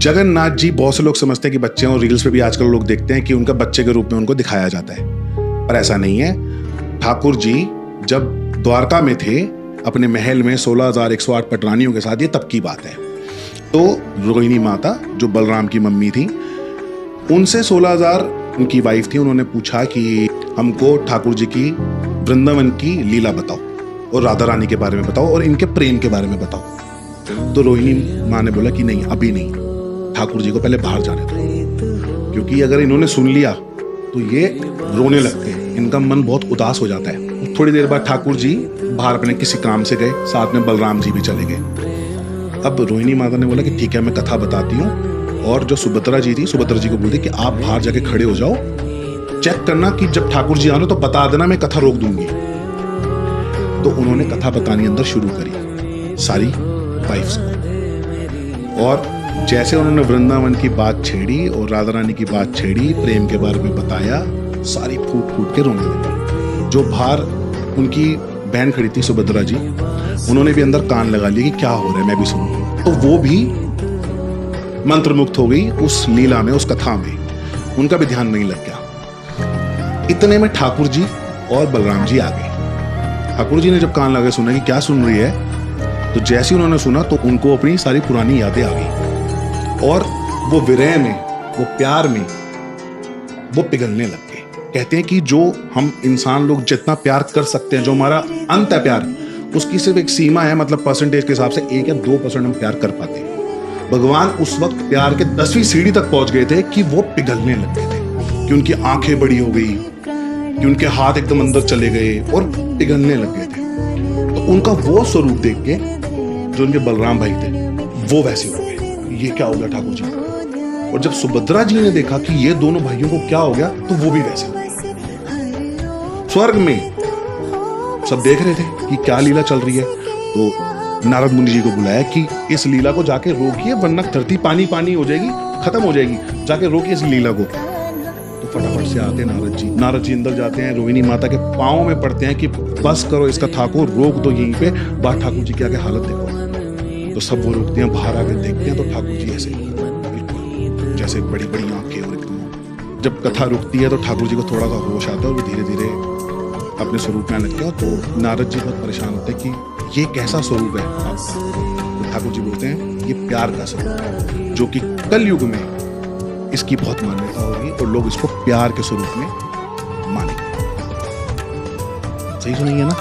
जगन्नाथ जी बहुत से लोग समझते हैं कि बच्चे, और रील्स पे भी आजकल लोग देखते हैं कि उनका बच्चे के रूप में उनको दिखाया जाता है, पर ऐसा नहीं है। ठाकुर जी जब द्वारका में थे अपने महल में 16,108 पटरानियों के साथ, ये तब की बात है। तो रोहिणी माता जो बलराम की मम्मी थी, उनसे 16,000 उनकी वाइफ थी, उन्होंने पूछा कि हमको ठाकुर जी की वृंदावन की लीला बताओ और राधा रानी के बारे में बताओ और इनके प्रेम के बारे में बताओ। तो रोहिणी माँ ने बोला कि नहीं, अभी नहीं, ठाकुर जी को पहले बाहर जाने दो, क्योंकि अगर इन्होंने सुन लिया तो ये रोने लगते हैं, इनका मन बहुत उदास हो जाता है। थोड़ी देर बाद ठाकुर जी बाहर अपने किसी काम से गए, साथ में बलराम जी भी चले गए। अब रोहिणी माता ने बोला कि ठीक है, मैं कथा बताती हूँ, और जो सुभद्रा जी थी, सुभद्रा जी को बोलती कि आप बाहर जाके खड़े हो जाओ, चेक करना कि जब ठाकुर जी आने तो बता देना, मैं कथा रोक दूंगी। तो उन्होंने कथा बतानी अंदर शुरू करी सारी वाइफ्स को, और जैसे उन्होंने वृंदावन की बात छेड़ी और राधा रानी की बात छेड़ी, प्रेम के बारे में बताया, सारी फूट फूट के रोने लगी। जो बाहर उनकी बहन खड़ी थी सुभद्रा जी, उन्होंने भी अंदर कान लगा लिया कि क्या हो रहा है, मैं भी सुनूं। तो वो भी मंत्रमुग्ध हो गई उस लीला में, उस कथा में, उनका भी ध्यान नहीं लग गया। इतने में ठाकुर जी और बलराम जी आ गए। ठाकुर जी ने जब कान लगा सुना कि क्या सुन रही है, तो जैसे ही उन्होंने सुना तो उनको अपनी सारी पुरानी यादें आ गई, और वो विरह में, वो प्यार में वो पिघलने लग गए। कहते हैं कि जो हम इंसान लोग जितना प्यार कर सकते हैं, जो हमारा अंत है प्यार, उसकी सिर्फ एक सीमा है, मतलब परसेंटेज के हिसाब से 1 या 2% हम प्यार कर पाते हैं। भगवान उस वक्त प्यार के 10वीं सीढ़ी तक पहुंच गए थे कि वो पिघलने लग गए थे, कि उनकी आंखें बड़ी हो गई, कि उनके हाथ एकदम अंदर चले गए और पिघलने लग गए थे। तो उनका वो स्वरूप देख के जो उनके बलराम भाई थे, वो वैसे हो गए, ये क्या हो गया ठाकुर जी। और जब सुभद्रा जी ने देखा कि ये दोनों भाइयों को क्या हो गया, तो वो भी वैसे हो गए। स्वर्ग में सब देख रहे थे कि क्या लीला चल रही है, तो नारद मुनि जी को बुलाया कि इस लीला को जाके रोकिए, वरना धरती पानी पानी हो जाएगी, खत्म हो जाएगी, जाके रोकिए इस लीला को। तो फटाफट से आते हैं नारद जी अंदर जाते हैं, रोहिणी माता के पांव में पड़ते हैं कि बस करो इस कथा को, रोक दो यहीं पे, बाहर ठाकुर जी की आगे हालत देखो। तो सब वो रुकते हैं, बाहर आके देखते हैं, तो ठाकुर जी ऐसे बिल्कुल जैसे बड़ी बड़ी आंखें, और एकदम जब कथा रुकती है तो ठाकुर जी को थोड़ा सा होश आता है, और वो धीरे धीरे अपने स्वरूप में आने लगते हैं। तो नारद जी बहुत परेशान होते हैं कि ये कैसा स्वरूप है आपका। तो ठाकुर जी बोलते हैं ये प्यार का स्वरूप है, जो कि कल युग में इसकी बहुत मान्यता होगी और लोग इसको प्यार के स्वरूप में मानेंगे। सही सुनिए ना।